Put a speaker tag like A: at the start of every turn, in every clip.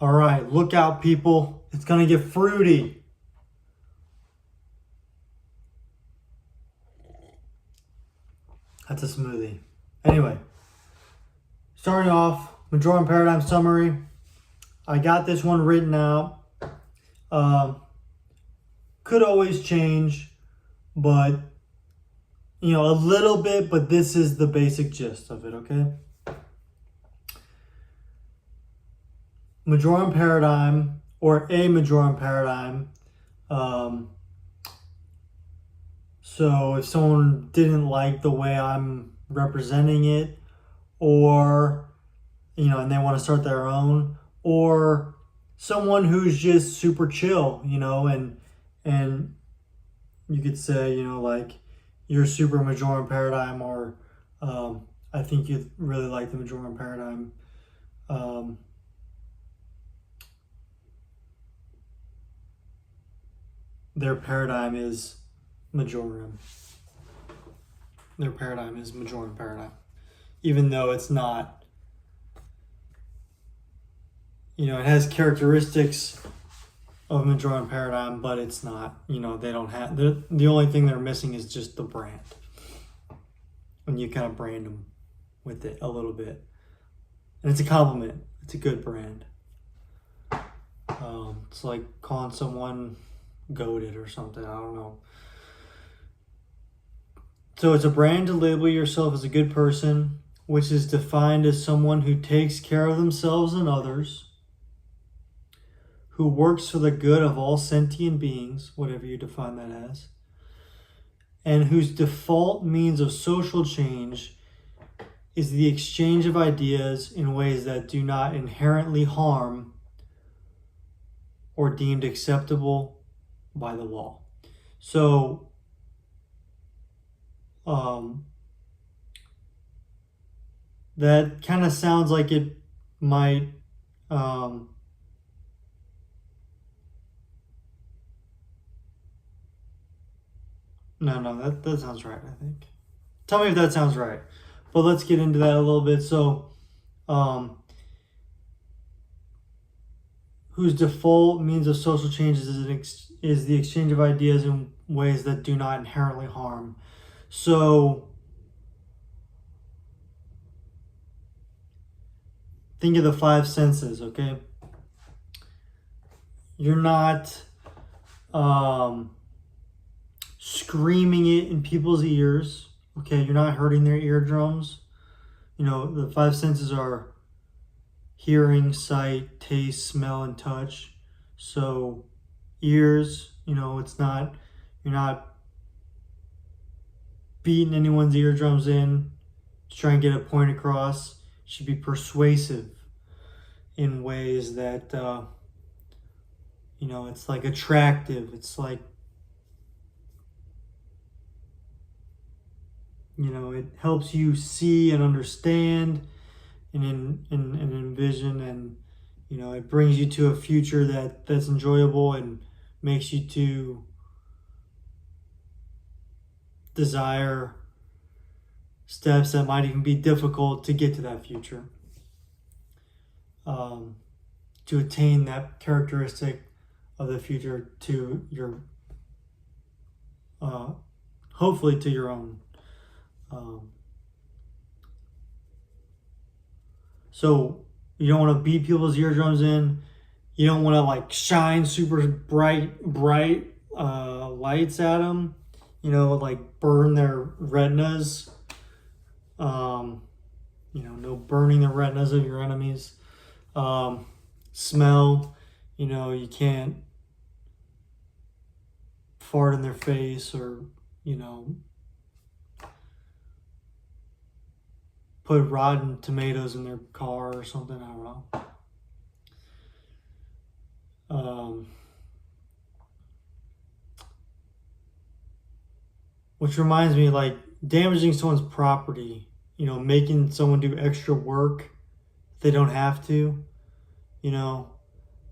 A: All right, look out, people. It's going to get fruity. That's a smoothie. Anyway, starting off, Majorem Paradigm Summary. I got this one written out. Could always change, but, a little bit, but this is the basic gist of it, okay? Majorem Paradigm, or a Majorem Paradigm. So if someone didn't like the way I'm representing it, or, and they want to start their own, or someone who's just super chill, and you could say, like, you're super Majorem Paradigm, or I think you really like the Majorem Paradigm. Their paradigm is Majorem. Their paradigm is Majorem Paradigm. Even though it's not, it has characteristics of Majorem Paradigm, but it's not, they don't have, the only thing they're missing is just the brand. And you kind of brand them with it a little bit. And it's a compliment. It's a good brand. It's like calling someone goated or something. I don't know. So it's a brand to label yourself as a good person, which is defined as someone who takes care of themselves and others, who works for the good of all sentient beings, whatever you define that as, and whose default means of social change is the exchange of ideas in ways that do not inherently harm or deemed acceptable by the law. So, that kind of sounds like it might, no, that sounds right, I think. Tell me if that sounds right. But let's get into that a little bit. So, whose default means of social changes is the exchange of ideas in ways that do not inherently harm. So, think of the five senses, okay? You're not screaming it in people's ears, okay? You're not hurting their eardrums. The five senses are hearing, sight, taste, smell, and touch. So ears, it's not, you're not beating anyone's eardrums in to try and get a point across. It should be persuasive in ways that, it's like attractive. It's like, it helps you see and understand and envision, and it brings you to a future that's enjoyable and makes you to desire steps that might even be difficult to get to that future, to attain that characteristic of the future to your hopefully to your own. So you don't want to beat people's eardrums in. You don't want to like shine super bright lights at them. Like burn their retinas. No burning the retinas of your enemies. Smell. You can't fart in their face, or put rotten tomatoes in their car or something. I don't know. Which reminds me, like, damaging someone's property, making someone do extra work if they don't have to,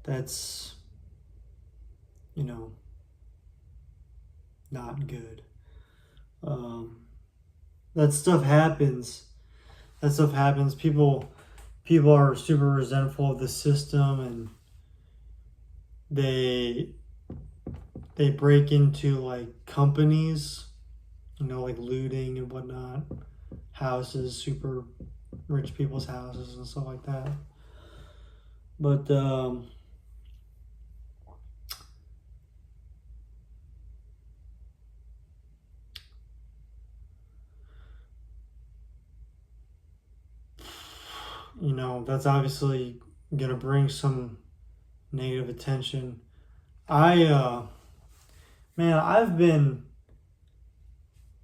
A: that's, not good. That stuff happens. People people are super resentful of the system, and they break into like companies, like looting and whatnot, houses, super rich people's houses and stuff like that. But that's obviously gonna bring some negative attention. I've been.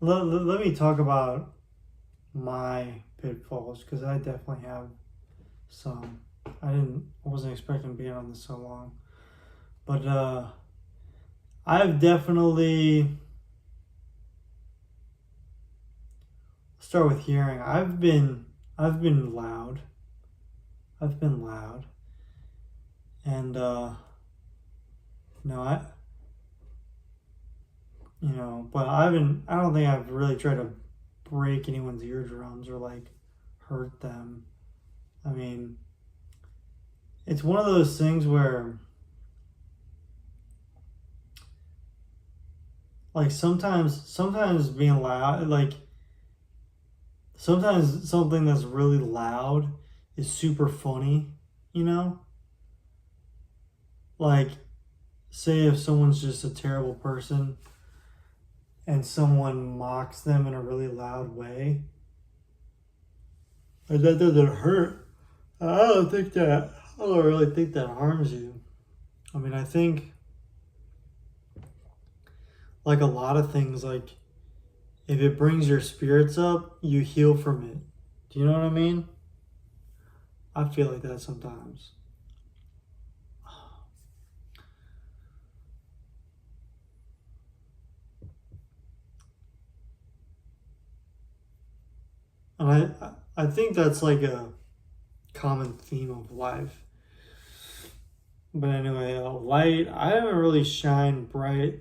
A: Let me talk about my pitfalls, because I definitely have some. I wasn't expecting to be on this so long, but I've definitely. Start with hearing. I've been loud. I've been loud, and no, but I haven't. I don't think I've really tried to break anyone's eardrums or like hurt them. I mean, it's one of those things where, like, sometimes being loud, like, sometimes something that's really loud is super funny, you know? Like, say if someone's just a terrible person and someone mocks them in a really loud way, and that doesn't hurt. I don't really think that harms you. I mean, I think, like a lot of things, like, if it brings your spirits up, you heal from it. Do you know what I mean? I feel like that sometimes. And I think that's like a common theme of life. But anyway, light, I haven't really shined bright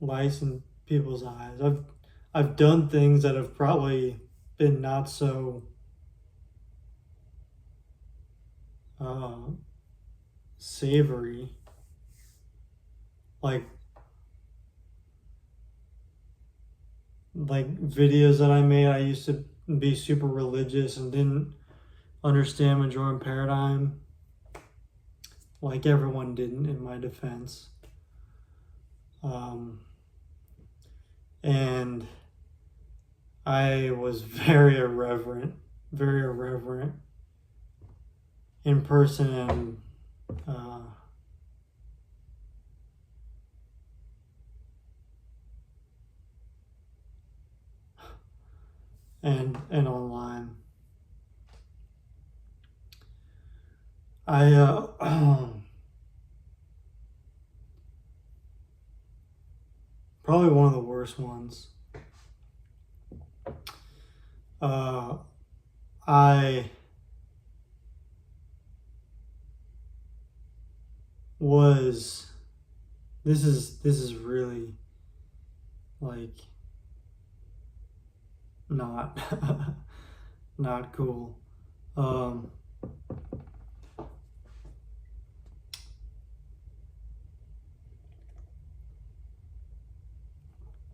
A: lights in people's eyes. I've done things that have probably been not so savory. Like videos that I made, I used to be super religious and didn't understand Majorem paradigm, like everyone didn't, in my defense. And I was very irreverent in person, and and online. I probably one of the worst ones. I was. This is really like not not cool.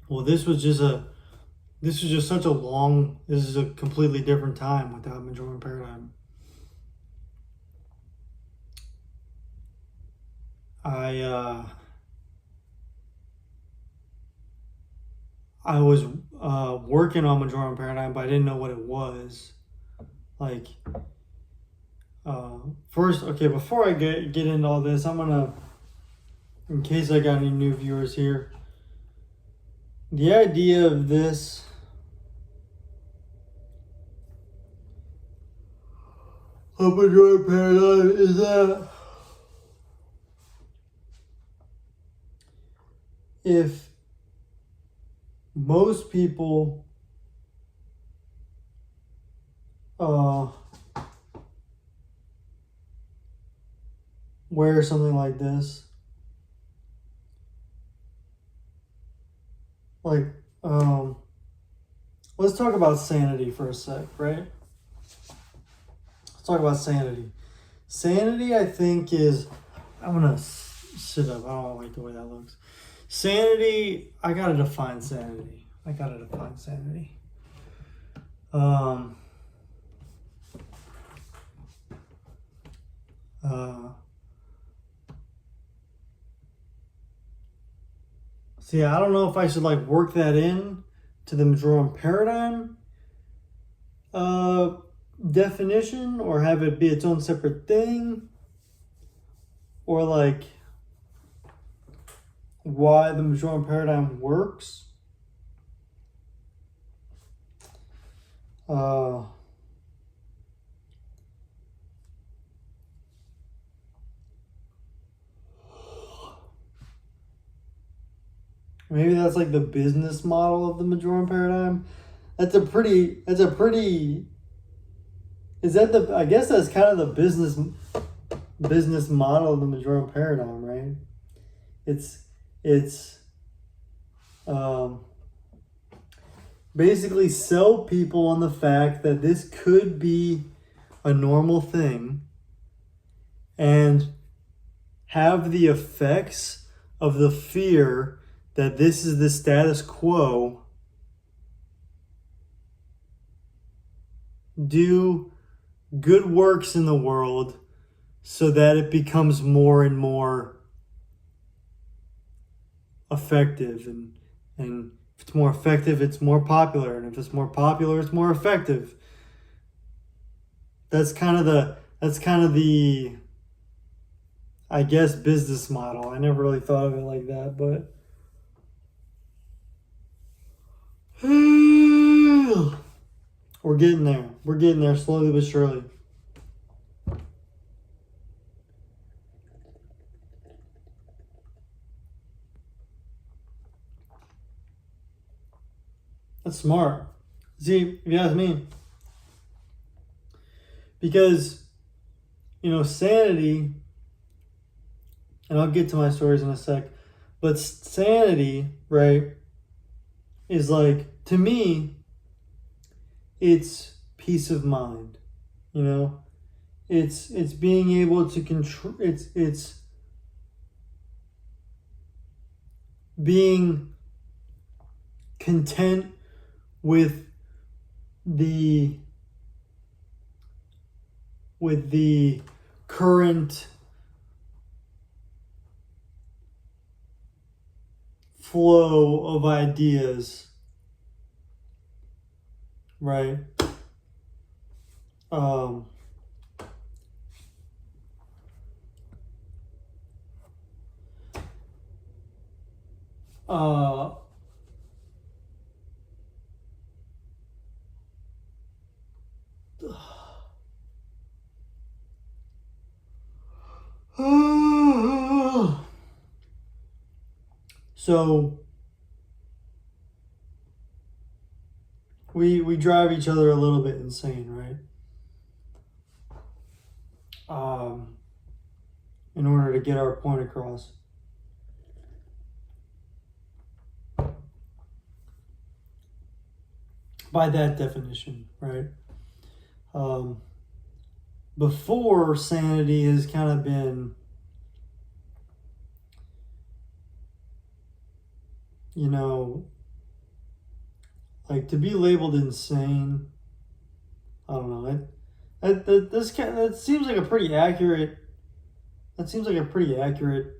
A: Well, this was just such a long. This is a completely different time without Majorem paradigm. I was working on Majorem paradigm, but I didn't know what it was. Like, first, okay, before I get into all this, I'm gonna, in case I got any new viewers here, the idea of this Majorem paradigm is that if most people wear something like this, like let's talk about sanity for a sec, right? Let's talk about sanity. Sanity, I think, is. I'm gonna sit up. I don't like the way that looks. Sanity. I gotta define sanity. Um. See, I don't know if I should like work that in to the Majorem paradigm definition, or have it be its own separate thing, or like why the Majorem paradigm works. Maybe that's like the business model of the Majorem paradigm. Is that the, I guess that's kind of the business model of the Majorem paradigm, right? It's basically sell people on the fact that this could be a normal thing and have the effects of the fear that this is the status quo, do good works in the world so that it becomes more and more effective, and if it's more effective, it's more popular, and if it's more popular, it's more effective. That's kind of the I guess business model. I never really thought of it like that, but we're getting there. We're getting there slowly but surely. That's smart. See, if you ask me. Because, sanity, and I'll get to my stories in a sec, but sanity, right, is like, to me, it's peace of mind. It's being able to control, it's being content with the current flow of ideas, right? So we drive each other a little bit insane, right? In order to get our point across. By that definition, right? Before, sanity has kind of been, like, to be labeled insane. I don't know. That seems like a pretty accurate. That seems like a pretty accurate.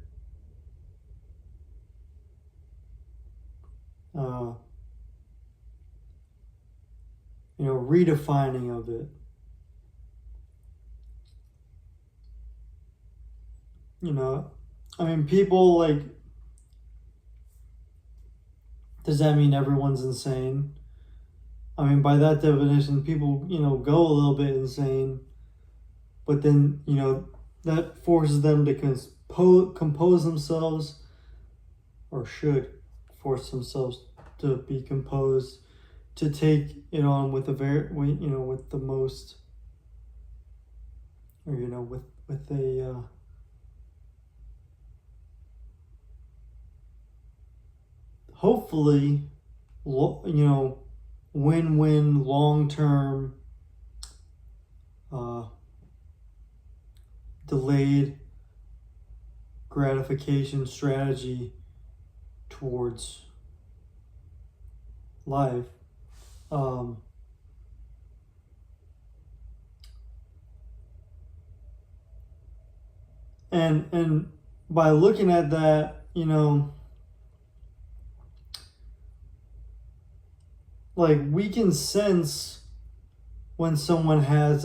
A: Redefining of it. People like. Does that mean everyone's insane? By that definition, people, go a little bit insane, but then, that forces them to compose themselves, or should force themselves to be composed, to take it on with with the most, or, with a, hopefully, win-win, long-term delayed gratification strategy towards life. And by looking at that, like we can sense when someone has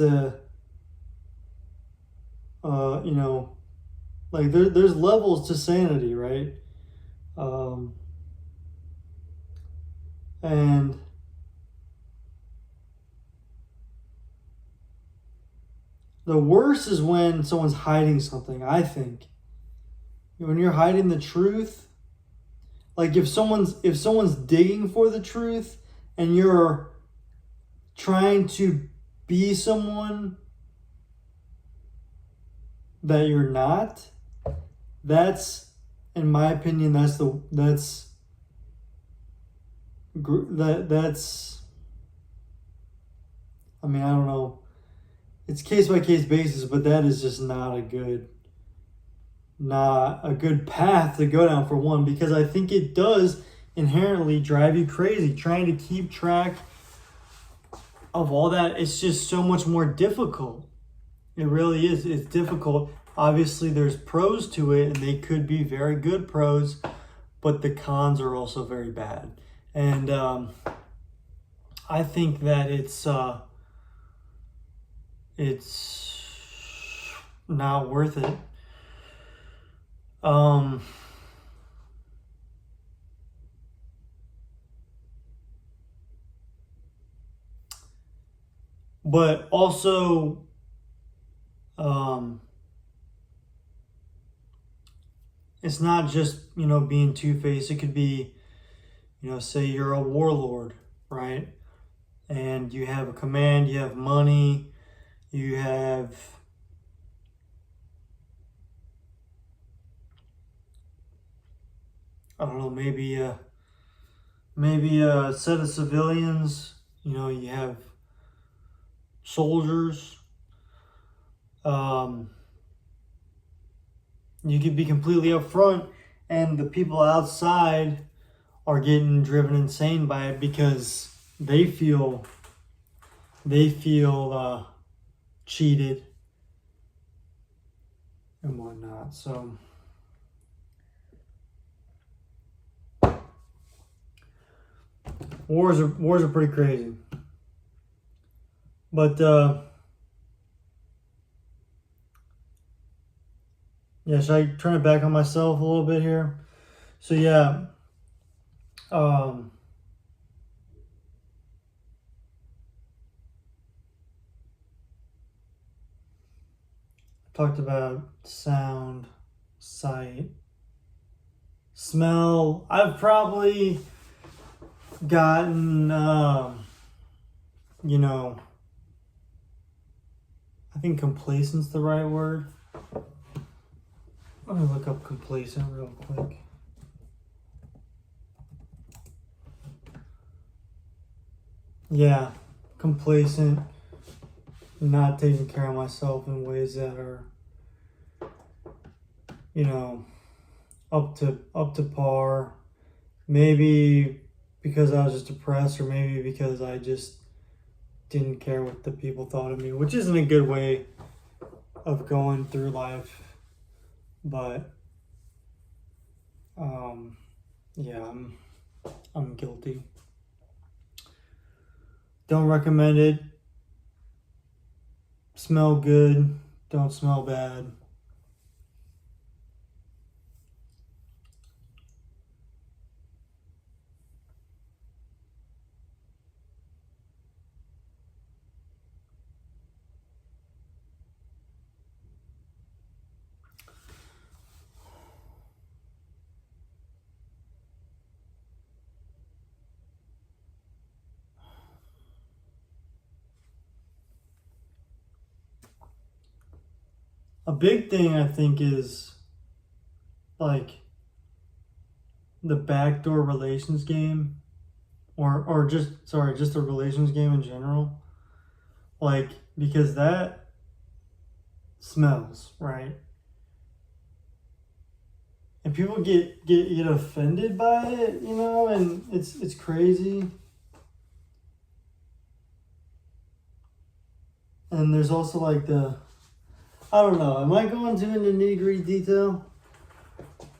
A: like there's levels to sanity, right? And the worst is when someone's hiding something, I think. When you're hiding the truth, like if someone's digging for the truth and you're trying to be someone that you're not, that's, in my opinion, that's I mean, I don't know, it's case by case basis, but that is just not a good path to go down, for one, because I think it does inherently drive you crazy trying to keep track of all that. It's just so much more difficult. It really is. It's difficult. Obviously there's pros to it, and they could be very good pros, but the cons are also very bad. And I think that it's not worth it. But also, it's not just, being two-faced. It could be, say you're a warlord, right? And you have a command, you have money, you have I don't know, maybe a set of civilians, you have soldiers. You could be completely upfront, and the people outside are getting driven insane by it because they feel cheated and whatnot. So wars are pretty crazy. But yeah, should I turn it back on myself a little bit here? So yeah, talked about sound, sight, smell. I've probably gotten, I think complacent's the right word. Let me look up complacent real quick. Yeah, complacent, not taking care of myself in ways that are, up to par. Maybe because I was just depressed, or maybe because I just didn't care what the people thought of me, which isn't a good way of going through life. But yeah, I'm guilty. Don't recommend it. Smell good, don't smell bad. A big thing, I think, is like the backdoor relations game, or just the relations game in general. Like, because that smells, right? And people get offended by it, and it's crazy. And there's also like I don't know, am I going too into nitty-gritty detail?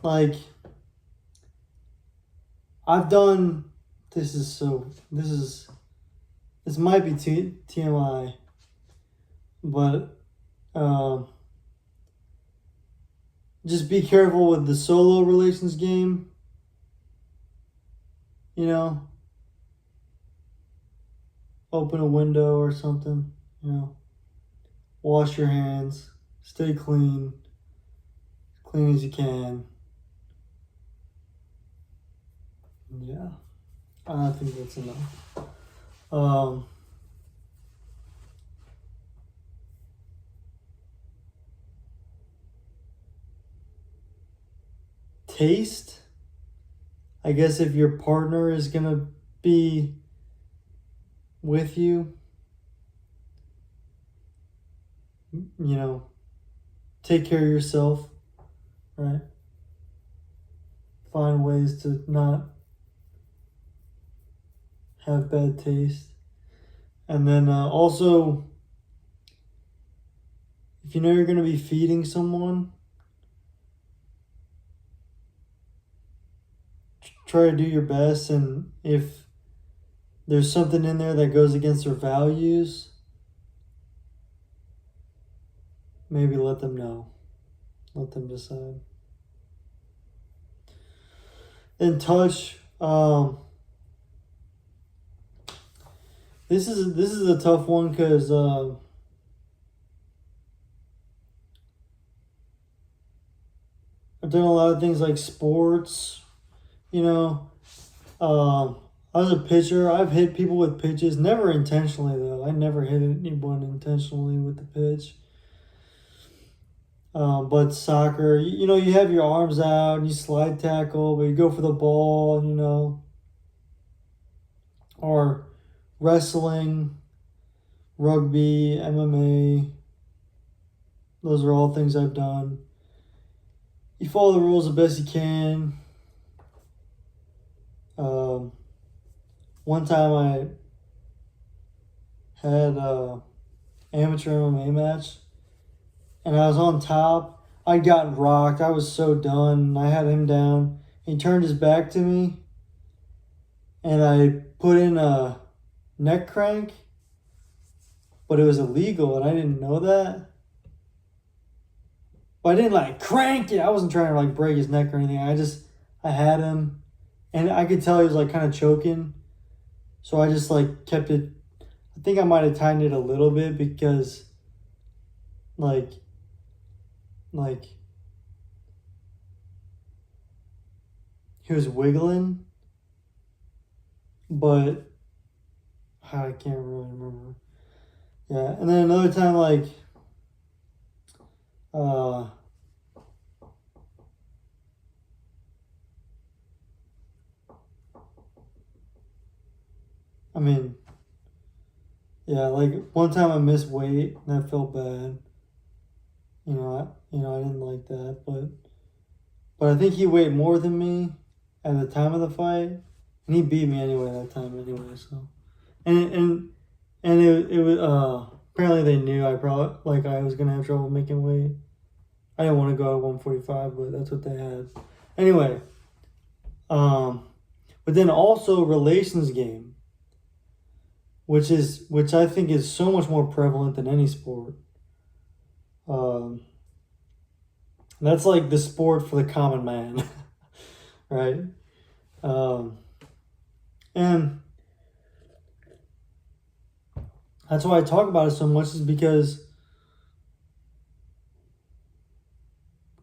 A: Like, I've done, this might be TMI, but just be careful with the solo relations game. Open a window or something, wash your hands, stay clean as you can. Yeah, I think that's enough. Taste, I guess if your partner is gonna be with you, take care of yourself, right? Find ways to not have bad taste. And then also, if you know you're going to be feeding someone, try to do your best. And if there's something in there that goes against their values, maybe let them know. Let them decide. Then touch. This is a tough one because I've done a lot of things like sports. I was a pitcher. I've hit people with pitches, never intentionally though. I never hit anyone intentionally with the pitch. But soccer, you have your arms out and you slide tackle, but you go for the ball, or wrestling, rugby, MMA. Those are all things I've done. You follow the rules the best you can. One time I had an amateur MMA match, and I was on top. I'd gotten rocked. I was so done. I had him down. He turned his back to me, and I put in a neck crank, but it was illegal, and I didn't know that. But I didn't crank it. I wasn't trying to break his neck or anything. I had him, and I could tell he was kind of choking. So I just kept it. I think I might have tightened it a little bit because he was wiggling, but I can't really remember. Yeah, and then another time one time I missed weight and that felt bad. I didn't like that, but I think he weighed more than me at the time of the fight, and he beat me anyway that time anyway. So, and it was apparently they knew I probably I was gonna have trouble making weight. I didn't want to go at 145, but that's what they had. Anyway, but then also relations game, which I think is so much more prevalent than any sport. That's the sport for the common man, right? And that's why I talk about it so much is because,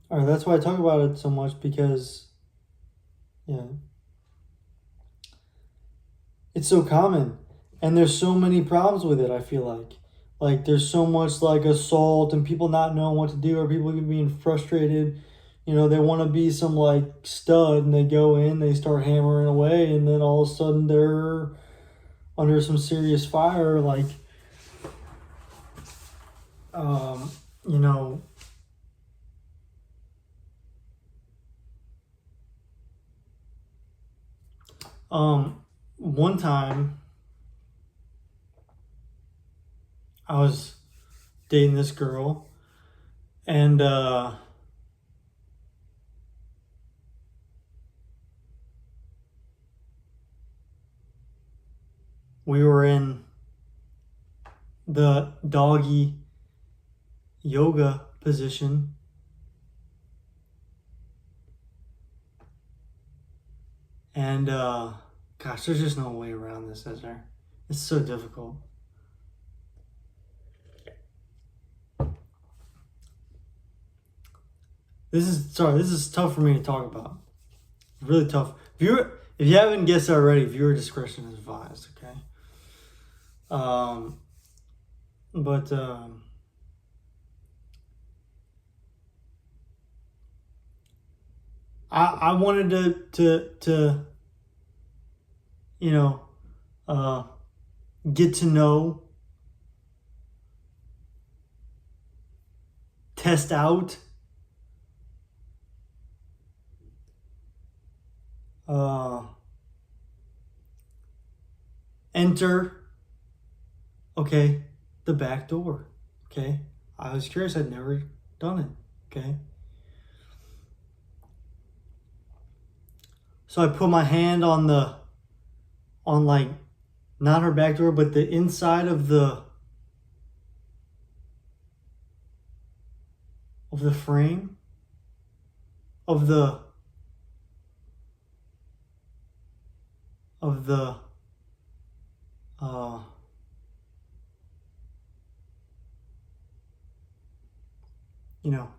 A: or that's why I talk about it so much because, yeah, it's so common, and there's so many problems with it. I feel like there's so much assault and people not knowing what to do, or people being frustrated. They want to be some stud, and they go in, they start hammering away, and then all of a sudden they're under some serious fire. you know, one time I was dating this girl, and we were in the doggy yoga position. And gosh, there's just no way around this, is there? It's so difficult. This is tough for me to talk about. Really tough. If you haven't guessed already, viewer discretion is advised, okay? But I wanted to you know get to know, test out, enter, okay, the back door. Okay, I was curious. I'd never done it. Okay, so I put my hand on like, not her back door, but the inside of the frame of the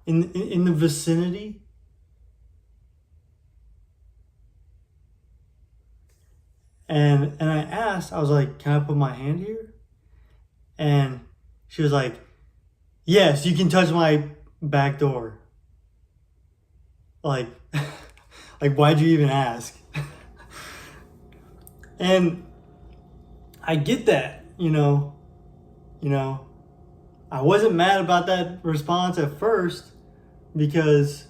A: in the vicinity. And I asked, I was like, can I put my hand here? And she was like, yes, you can touch my back door. Like, like, why'd you even ask? And I get that, I wasn't mad about that response at first, because,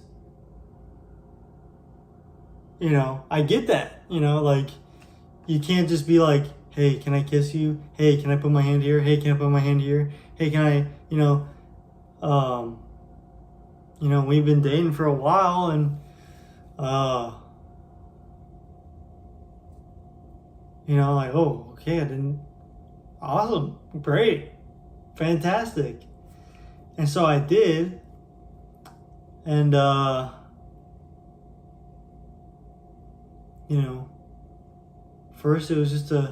A: I get that, like, you can't just be like, hey, can I kiss you? Hey, can I put my hand here? Hey, can I put my hand here? Hey, can I, we've been dating for a while, and, like, oh, okay, awesome, great, fantastic. And so I did, and, first it was just how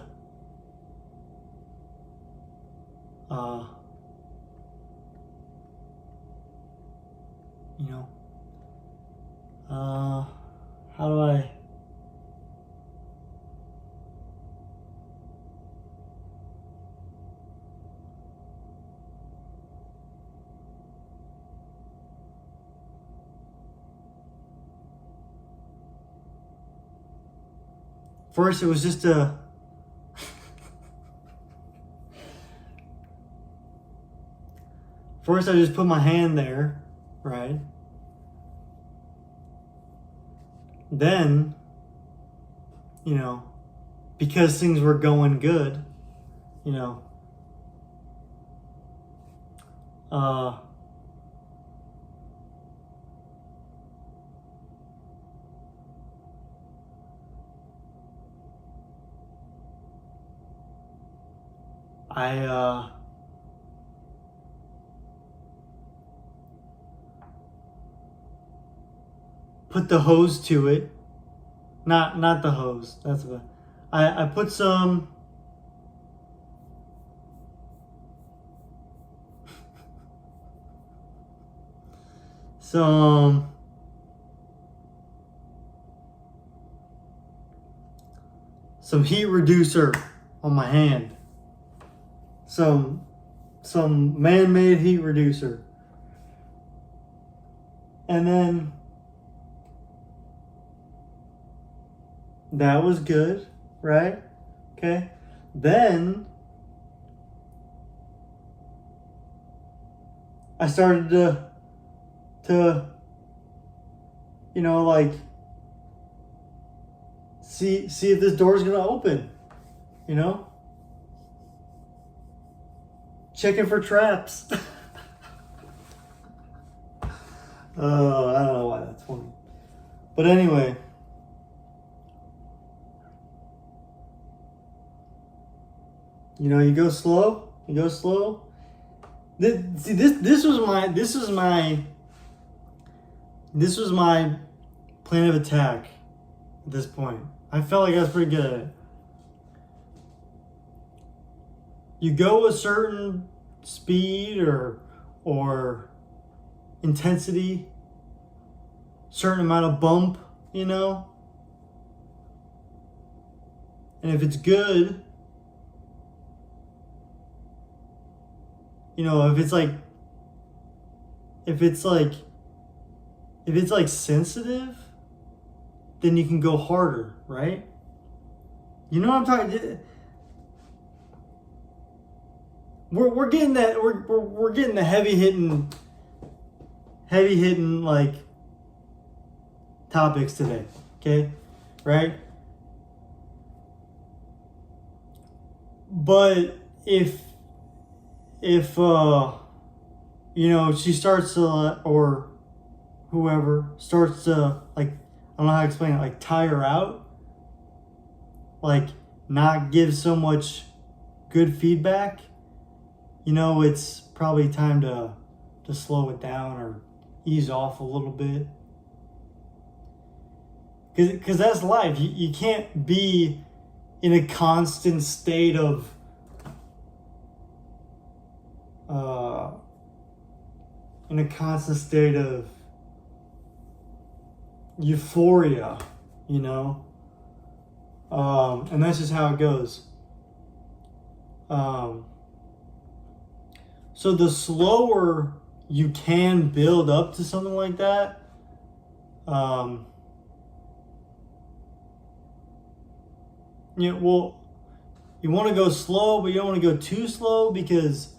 A: do I, first it was just first I just put my hand there, right? Then, because things were going good, I put the hose to it. Not the hose. That's what I put some heat reducer on my hand. Some man-made heat reducer. And then that was good, right? Okay. Then I started to like see if this door's gonna open, checking for traps. I don't know why that's funny, but anyway. You go slow. You go slow. This was my plan of attack at this point. I felt like I was pretty good at it. You go a certain speed or intensity, certain amount of bump, and if it's good, if it's like sensitive, then you can go harder, right? You know what I'm talking? We're getting that we're getting the heavy hitting like topics today, okay? Right? But if she starts to, or whoever starts to, like, I don't know how to explain it, like tire out, like not give so much good feedback, it's probably time to slow it down or ease off a little bit. Because that's life. You can't be in a constant state of euphoria, and that's just how it goes. So the slower you can build up to something like that, you want to go slow, but you don't want to go too slow because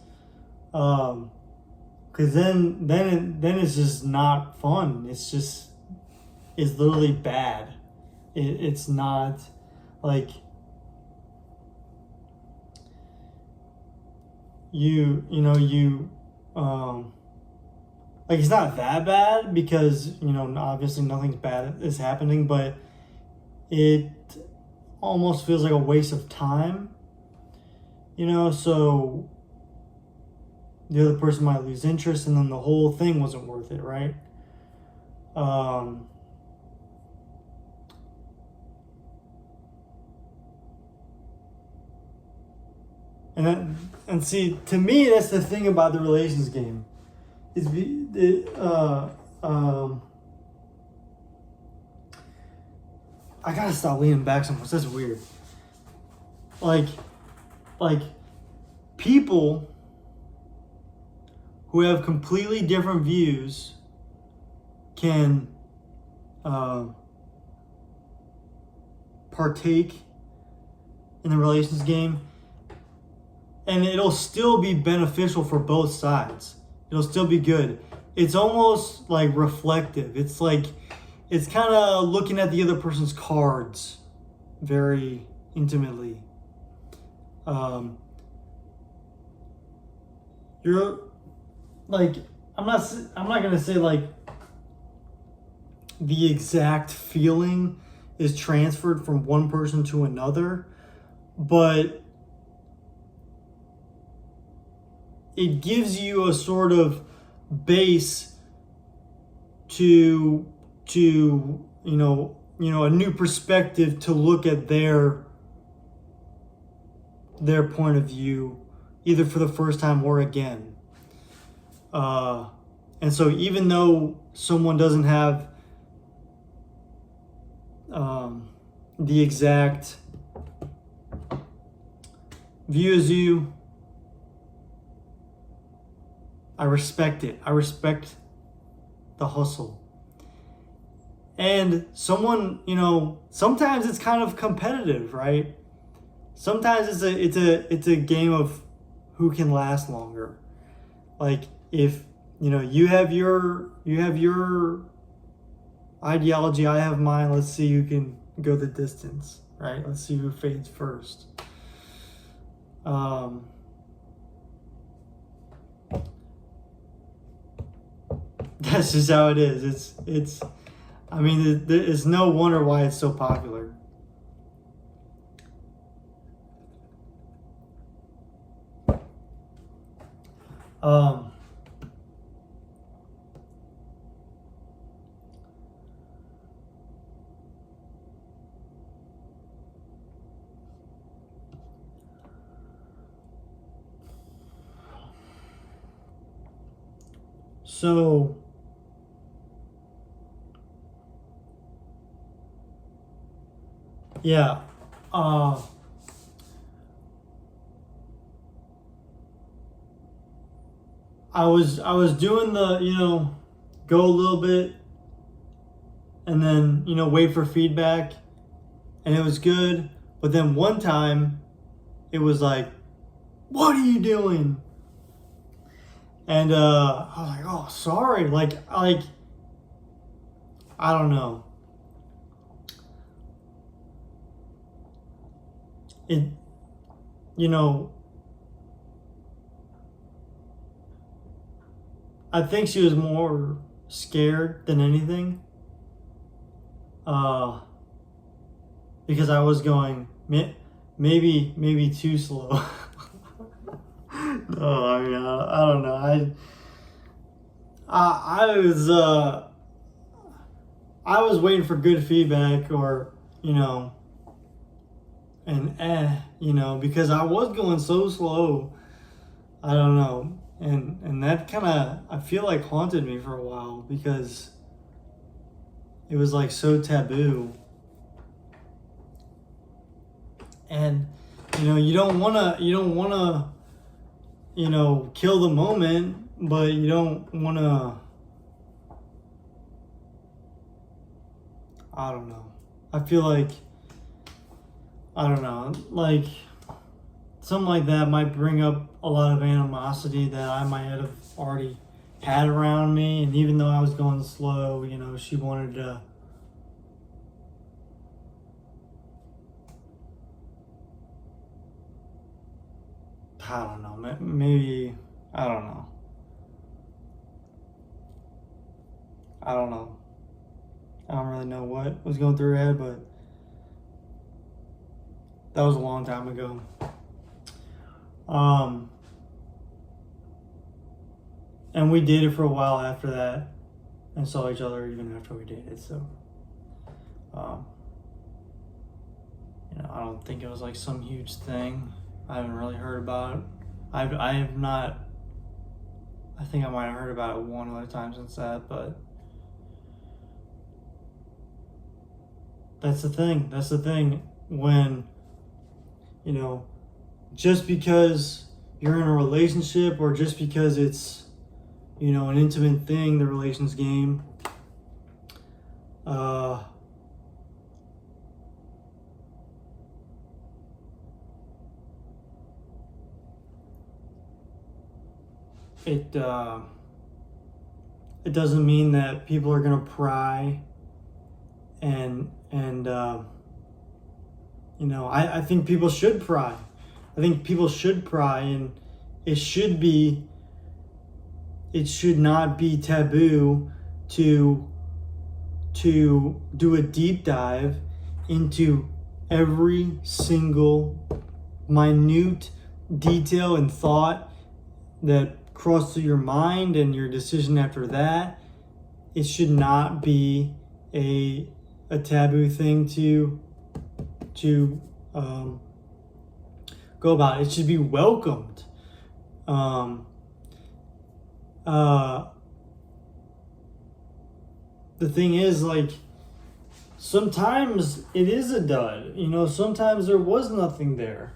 A: then it's just not fun. It's literally bad. It's not like like it's not that bad because obviously nothing's bad is happening, but it almost feels like a waste of time, so the other person might lose interest and then the whole thing wasn't worth it, right? And see, to me, that's the thing about the relations game. I gotta stop leaning back so much. That's weird. Like people who have completely different views can partake in the relations game, and it'll still be beneficial for both sides. It'll still be good. It's almost like reflective. It's like, it's kind of looking at the other person's cards very intimately. You're like, I'm not gonna say like the exact feeling is transferred from one person to another, but it gives you a sort of base to a new perspective to look at their point of view, either for the first time or again. And so even though someone doesn't have the exact view as you, I respect it. I respect the hustle. And someone, sometimes it's kind of competitive, right? Sometimes it's a game of who can last longer. Like if you have your ideology, I have mine. Let's see who can go the distance, right? Let's see who fades first. That's just how it is. It's I mean, it's no wonder why it's so popular. So yeah, I was doing the go a little bit and then wait for feedback, and it was good. But then one time, it was like, "What are you doing?" And I was like, "Oh, sorry." Like I don't know. It, I think she was more scared than anything. Because I was going maybe too slow. No, I mean I don't know. I was waiting for good feedback, or because I was going so slow. I don't know, and that kind of, I feel like, haunted me for a while, because it was like so taboo. And you don't wanna kill the moment, but you don't wanna, I don't know. I feel like, I don't know, like something like that might bring up a lot of animosity that I might have already had around me. And even though I was going slow, she wanted to, I don't know, maybe, I don't know. I don't know. I don't really know what was going through her head, but that was a long time ago. And we dated for a while after that, and saw each other even after we dated. So, I don't think it was like some huge thing. I haven't really heard about it. I have not. I think I might have heard about it one other time since that, but that's the thing. That's the thing when, just because you're in a relationship, or just because it's, an intimate thing, the relations game, it doesn't mean that people are gonna pry, and I think people should pry. I think people should pry, and it should not be taboo to do a deep dive into every single minute detail and thought that crossed through your mind, and your decision after that. It should not be a taboo thing to go about. It should be welcomed. The thing is, like, sometimes it is a dud. Sometimes there was nothing there.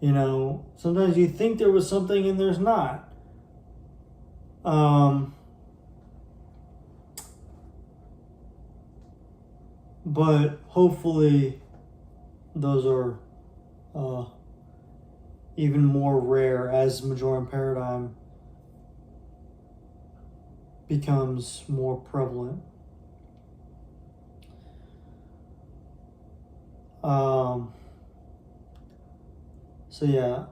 A: Sometimes you think there was something and there's not. But hopefully those are even more rare as Majorem paradigm becomes more prevalent. So yeah,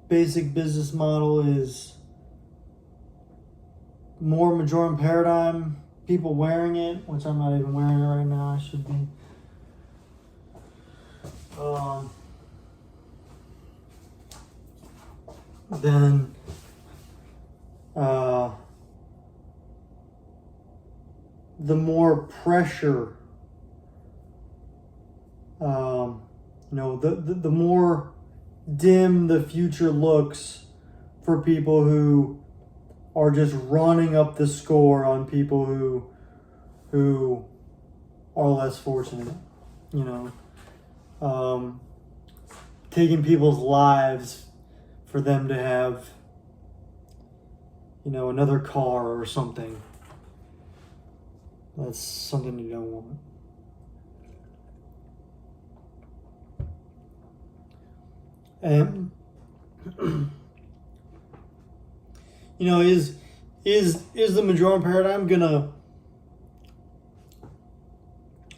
A: basic business model is more Majorem paradigm, people wearing it, which I'm not even wearing it right now, I should be. Then the more pressure, the more dim the future looks for people who are just running up the score on people who are less fortunate, taking people's lives for them to have, another car or something. That's something you don't want. And is the Majorem paradigm gonna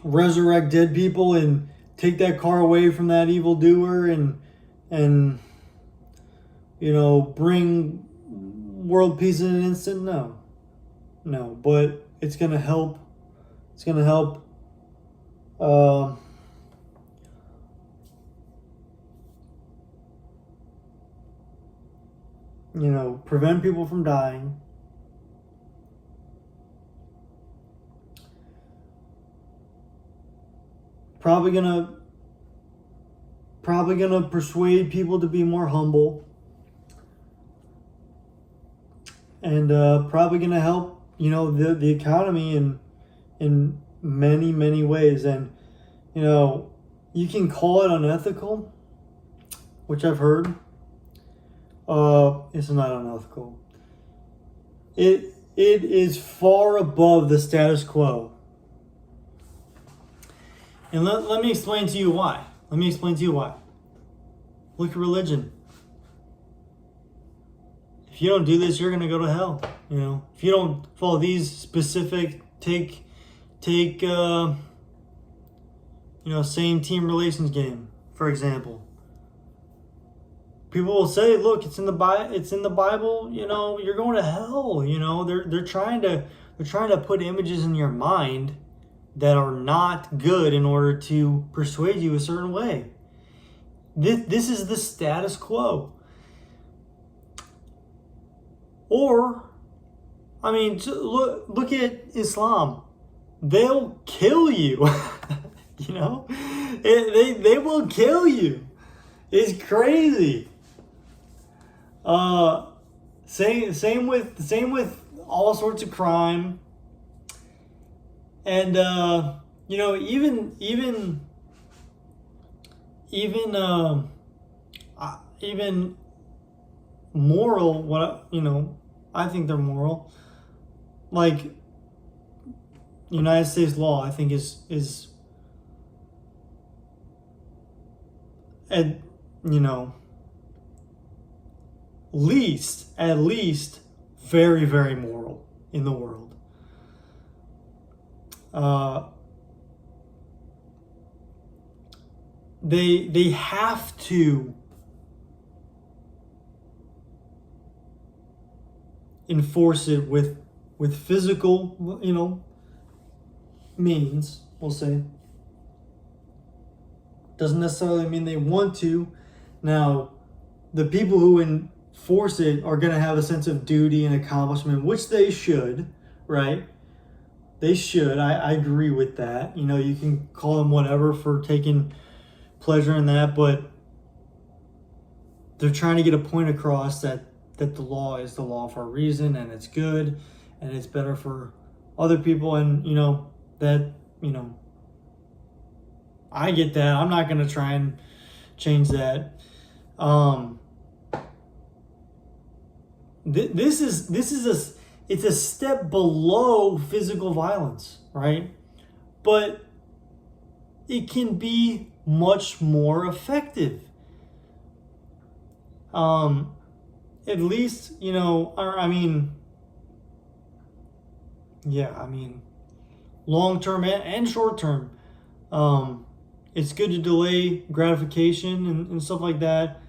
A: resurrect dead people and take that car away from that evildoer and bring world peace in an instant? No, but it's gonna help. It's gonna help. Prevent people from dying. Probably gonna persuade people to be more humble. And probably gonna help, the economy in many, many ways. And, you can call it unethical, which I've heard. It's not unethical. It is far above the status quo. And let me explain to you why. Look at religion. If you don't do this, you're going to go to hell. If you don't follow these specific, take same team relations game, for example. People will say, look, it's in the Bible, you're going to hell. They're trying to put images in your mind that are not good in order to persuade you a certain way. This is the status quo. Or, look at Islam. They'll kill you. They will kill you. It's crazy. Same with all sorts of crime. And even moral, I think they're moral. Like United States law, I think is at least very, very moral in the world. They have to enforce it with physical, means, we'll say. Doesn't necessarily mean they want to. Now, the people who enforce it are going to have a sense of duty and accomplishment, which they should, right? They should. I agree with that. You can call them whatever for taking pleasure in that, but they're trying to get a point across that the law is the law for a reason, and it's good, and it's better for other people, and I get that. I'm not going to try and change that. It's a step below physical violence, right? But it can be much more effective. At least, I mean, yeah, I mean, long term and short term. It's good to delay gratification and stuff like that.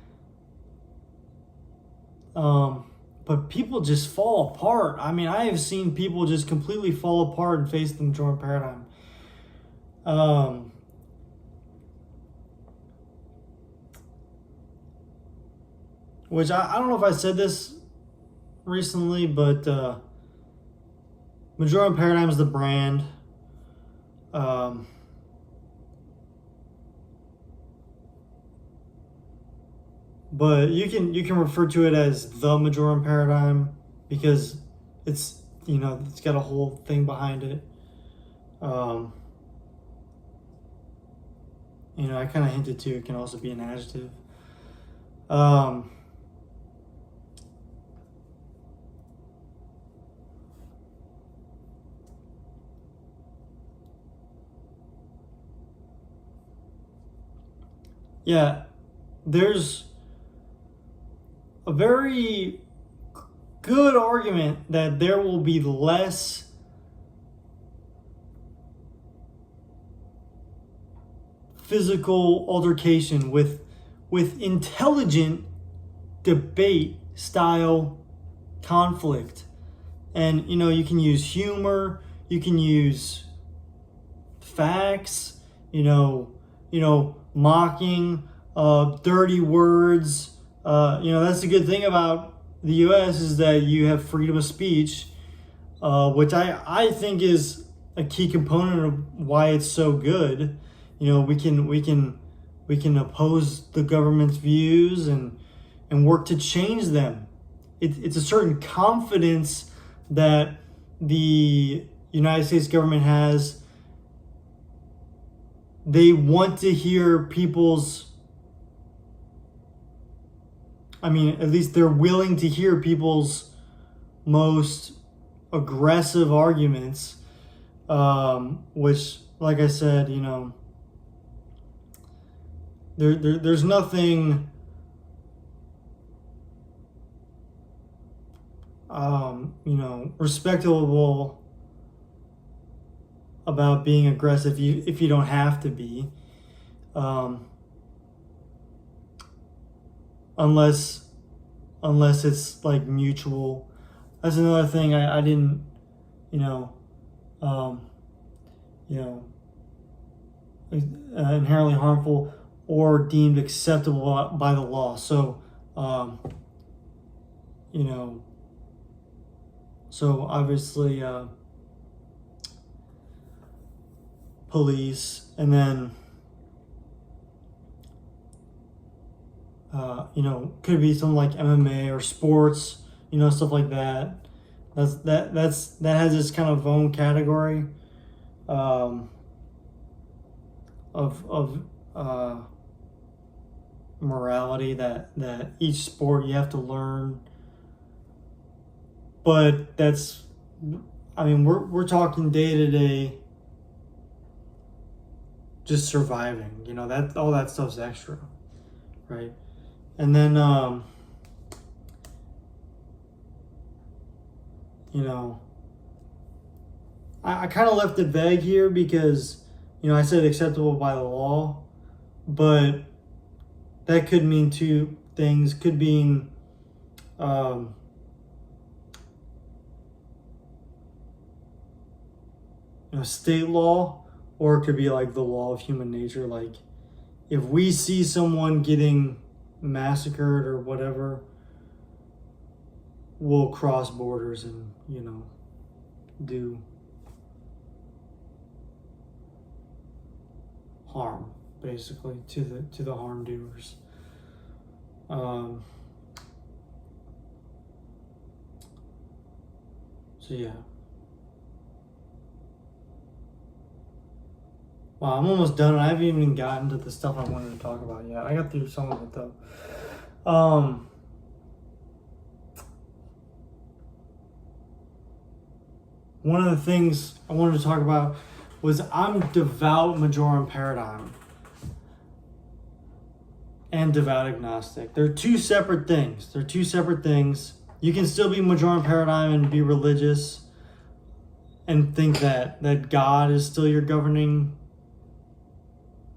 A: But people just fall apart. I mean, I have seen people just completely fall apart and face the Majorem paradigm. Which I don't know if I said this recently, but Majorem paradigm is the brand. But you can refer to it as the Majorem paradigm because it's it's got a whole thing behind it. I kind of hinted to it can also be an adjective. Yeah, there's a very good argument that there will be less physical altercation with intelligent debate style conflict. And you can use humor, you can use facts, mocking, dirty words. That's the good thing about the U.S. is that you have freedom of speech, which I think is a key component of why it's so good. We can oppose the government's views and work to change them. It's a certain confidence that the United States government has. They want to hear at least they're willing to hear people's most aggressive arguments, which, like I said, there's nothing respectable about being aggressive if you don't have to be, unless it's like mutual. That's another thing I didn't inherently harmful or deemed acceptable by the law. So so obviously police, and then could be something like MMA or sports, stuff like that. That has this kind of own category of morality that each sport you have to learn. But we're talking day to day, just surviving. That all that stuff's extra, right? And then I kind of left it vague here because I said acceptable by the law, but that could mean two things. Could mean state law, or it could be like the law of human nature. Like if we see someone getting massacred or whatever, we'll cross borders and do harm basically to the harm doers. So yeah. Wow, I'm almost done. I haven't even gotten to the stuff I wanted to talk about yet. I got through some of it though. One of the things I wanted to talk about was I'm devout Majorem paradigm. and devout agnostic. They're two separate things. They're two separate things. You can still be Majorem paradigm and be religious and think that God is still your governing,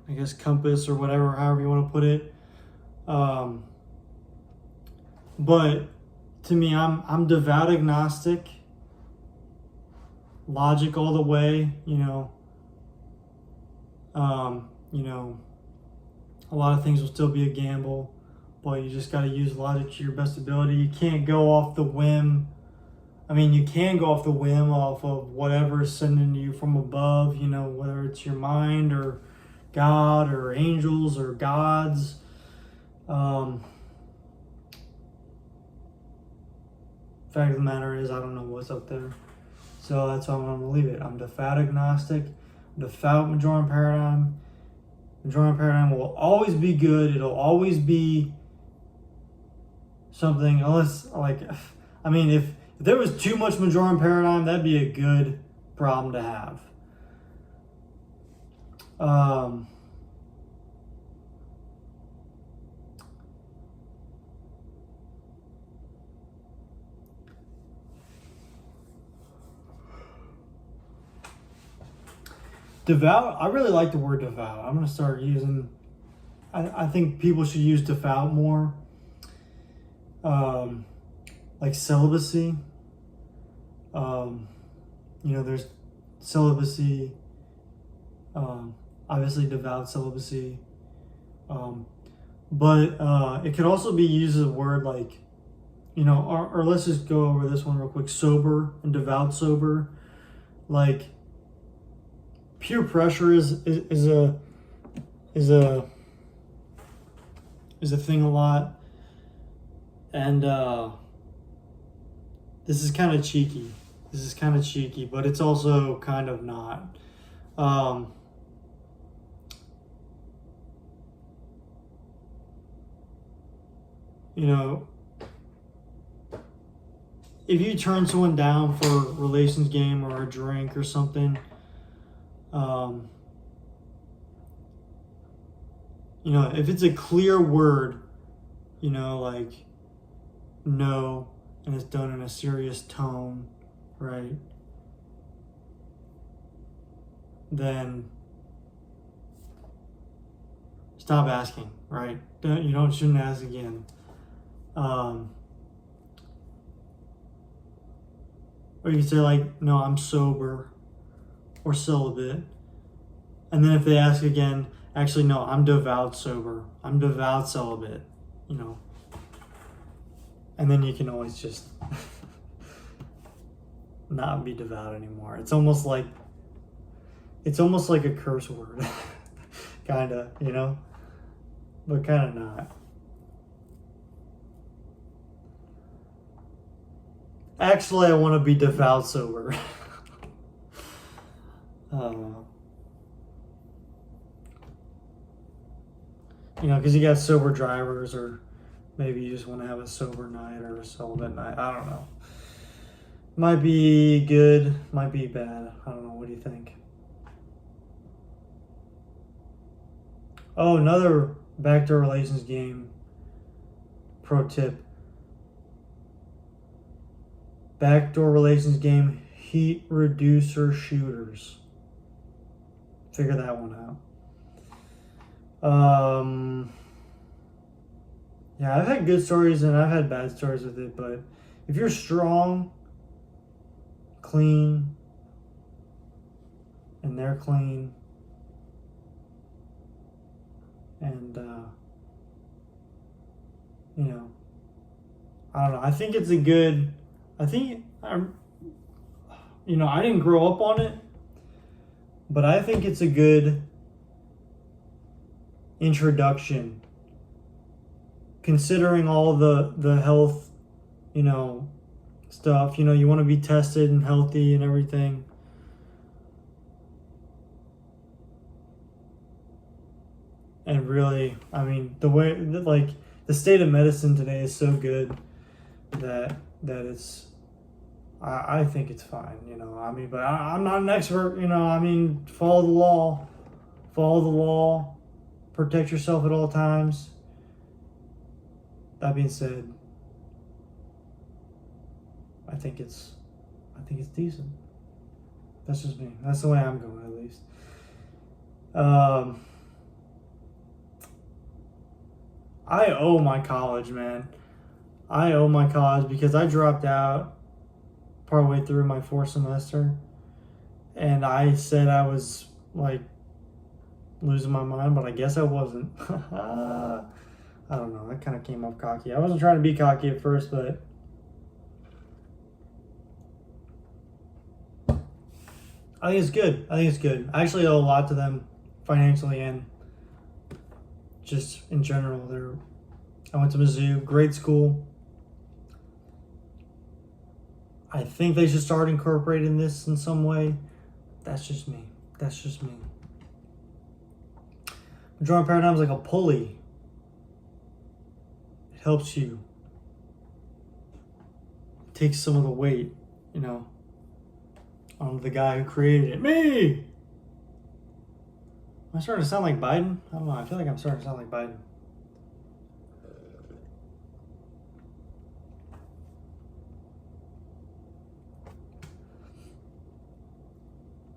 A: I guess, compass or whatever, however you want to put it. But to me, I'm devout agnostic, logic all the way, a lot of things will still be a gamble, but you just got to use logic to your best ability. You can't go off the whim. I mean, you can go off the whim off of whatever is sending you from above, whether it's your mind or God or angels or gods. Fact of the matter is, I don't know what's up there. So that's how I'm going to leave it. I'm devout agnostic, devout Majorem paradigm. Majorem paradigm will always be good. It'll always be something, unless, if there was too much Majorem paradigm, that'd be a good problem to have. Devout, I really like the word devout. I'm going to start using, I think people should use devout more. Like celibacy. There's celibacy, obviously devout celibacy. But it could also be used as a word like, or let's just go over this one real quick. Sober and devout sober. Like, peer pressure is a thing a lot, and this is kind of cheeky. But it's also kind of not. If you turn someone down for a relations game or a drink or something, if it's a clear word, like no, and it's done in a serious tone, right? Then stop asking, right? Shouldn't ask again. Or you can say like, no, I'm sober or celibate. And then if they ask again, actually, no, I'm devout sober. I'm devout celibate, And then you can always just not be devout anymore. It's almost like a curse word. Kinda, but kind of not. Actually, I want to be devout sober. Because you got sober drivers, or maybe you just want to have a sober night or a celibate night. I don't know. Might be good, might be bad. I don't know. What do you think? Oh, another backdoor relations game pro tip. Backdoor relations game, heat reducer shooters. Figure that one out. Yeah, I've had good stories and I've had bad stories with it, but if you're strong, clean, and they're clean, and I don't know. I think it's a good. I didn't grow up on it, but I think it's a good introduction, considering all the health, stuff. You want to be tested and healthy and everything. And really, I mean, the way, like, the state of medicine today is so good that it's, I think it's fine, but I'm not an expert, follow the law, protect yourself at all times, that being said, I think it's decent. That's just me. That's the way I'm going, at least. I owe my college, man. I owe my college because I dropped out partway through my fourth semester, and I said I was like losing my mind, but I guess I wasn't. I don't know. That kind of came off cocky. I wasn't trying to be cocky at first, but I think it's good. I think it's good. I actually owe a lot to them financially and just in general. I went to Mizzou, great school. I think they should start incorporating this in some way. That's just me. That's just me. Majorem paradigm is like a pulley. It helps you. It takes some of the weight, on the guy who created it. Me! Am I starting to sound like Biden? I don't know. I feel like I'm starting to sound like Biden.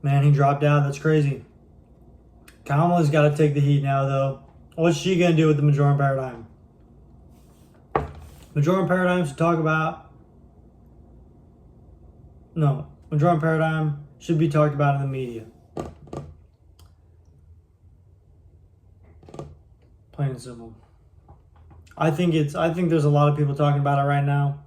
A: Man, he dropped out. That's crazy. Kamala's got to take the heat now, though. What's she going to do with the Majorem paradigm? Majorem paradigm should talk about... No. Majorem paradigm should be talked about in the media. Plain and simple. I think there's a lot of people talking about it right now.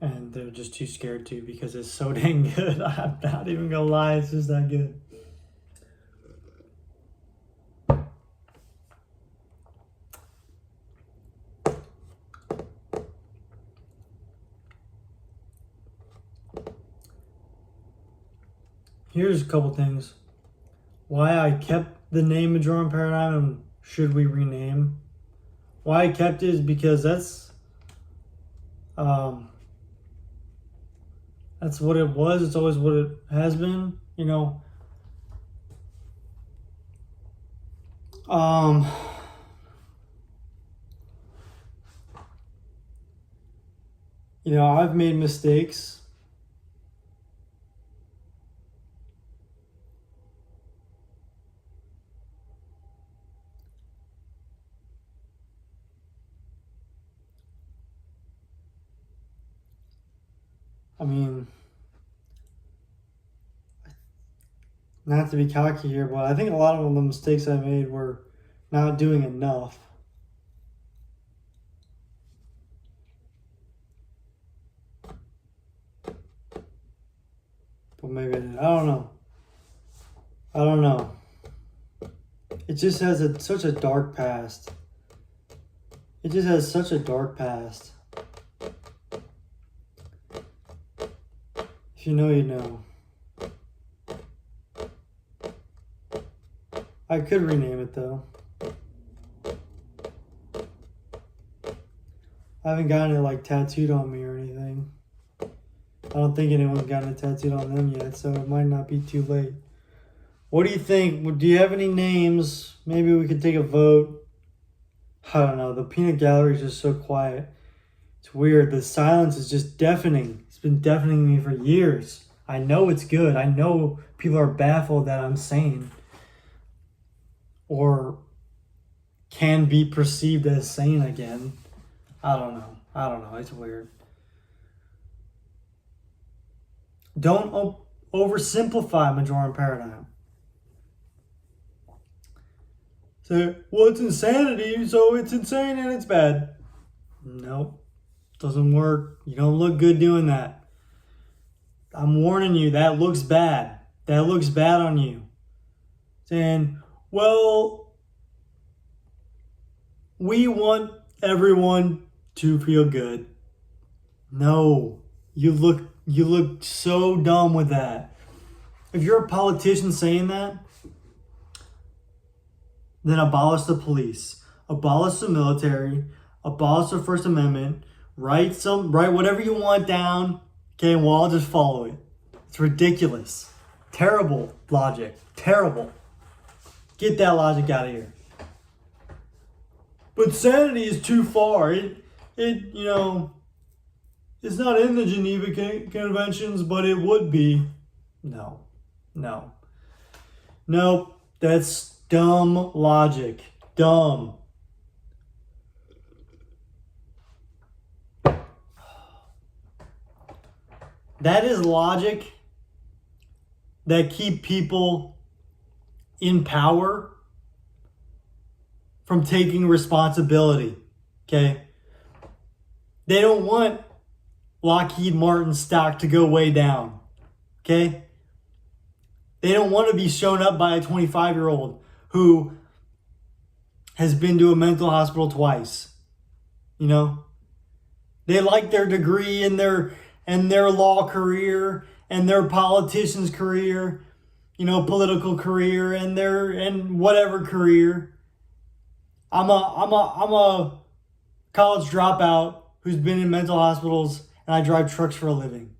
A: And they're just too scared to because it's so dang good. I'm not even gonna lie, it's just that good. Here's a couple things. Why I kept the name Majorem paradigm and should we rename? Why I kept it is because that's what it was. It's always what it has been, I've made mistakes. I mean, not to be cocky here, but I think a lot of the mistakes I made were not doing enough. But maybe I did. I don't know. It just has such a dark past. It just has such a dark past. If you know, you know. I could rename it though. I haven't gotten it tattooed on me or anything. I don't think anyone's gotten it tattooed on them yet, so it might not be too late. What do you think? Do you have any names? Maybe we could take a vote. I don't know. The peanut gallery is just so quiet. It's weird. The silence is just deafening. It's been deafening me for years. I know it's good. I know people are baffled that I'm sane. Or can be perceived as sane again. I don't know. It's weird. Don't oversimplify Majorem paradigm. So, well, it's insanity, so it's insane and it's bad. Nope. Doesn't work. You don't look good doing that. I'm warning you, that looks bad. That looks bad on you. Saying, well, we want everyone to feel good. No. You look so dumb with that. If you're a politician saying that, then abolish the police, abolish the military, abolish the First Amendment, write whatever you want down, okay, and we'll all just follow it. It's ridiculous. Terrible logic. Terrible. Get that logic out of here. but sanity is too far. It's not in the Geneva Conventions, but it would be. No. That's dumb logic. Dumb. That is logic that keep people in power from taking responsibility. Okay? They don't want Lockheed Martin stock to go way down. Okay? They don't want to be shown up by a 25-year-old who has been to a mental hospital twice. They like their degree and their law career and their politician's career, political career and whatever career. I'm a college dropout who's been in mental hospitals, and I drive trucks for a living.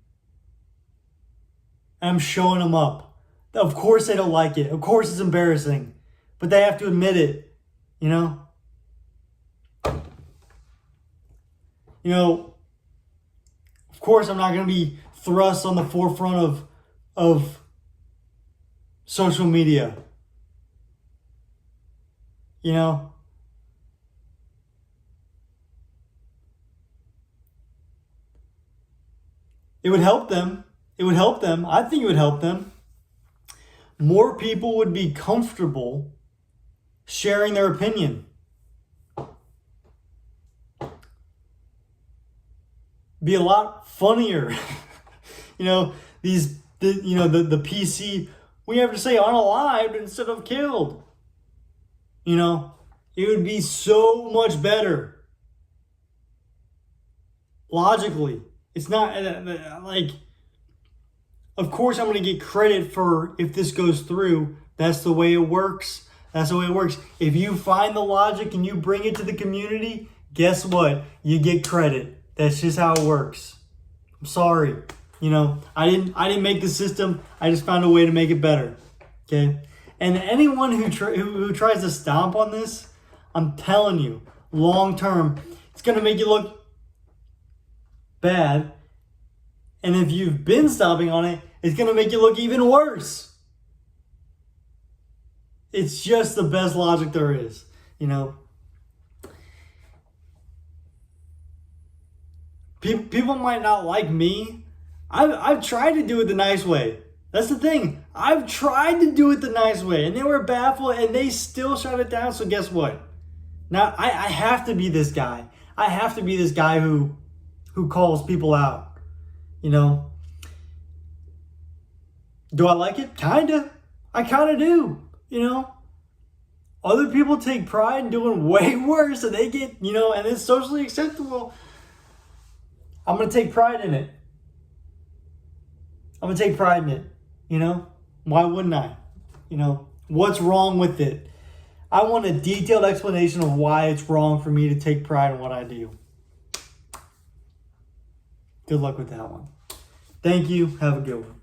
A: And I'm showing them up. Of course they don't like it. Of course it's embarrassing. But they have to admit it, Of course I'm not going to be thrust on the forefront of social media. It would help them. I think it would help them. More people would be comfortable sharing their opinion. Be a lot funnier. The PC, we have to say unalived instead of killed. It would be so much better. Logically. It's not of course I'm going to get credit for if this goes through. That's the way it works. If you find the logic and you bring it to the community, guess what? You get credit. That's just how it works. I'm sorry. I didn't make the system. I just found a way to make it better. Okay? And anyone who tries to stomp on this, I'm telling you, long term, it's going to make you look bad. And if you've been stomping on it, it's going to make you look even worse. It's just the best logic there is, People might not like me. I've tried to do it the nice way. That's the thing. I've tried to do it the nice way, and they were baffled, and they still shut it down. So guess what? Now I have to be this guy. I have to be this guy who calls people out. Do I like it? Kinda. I kinda do. Other people take pride in doing way worse, and they get, and it's socially acceptable. I'm going to take pride in it. Why wouldn't I? What's wrong with it? I want a detailed explanation of why it's wrong for me to take pride in what I do. Good luck with that one. Thank you. Have a good one.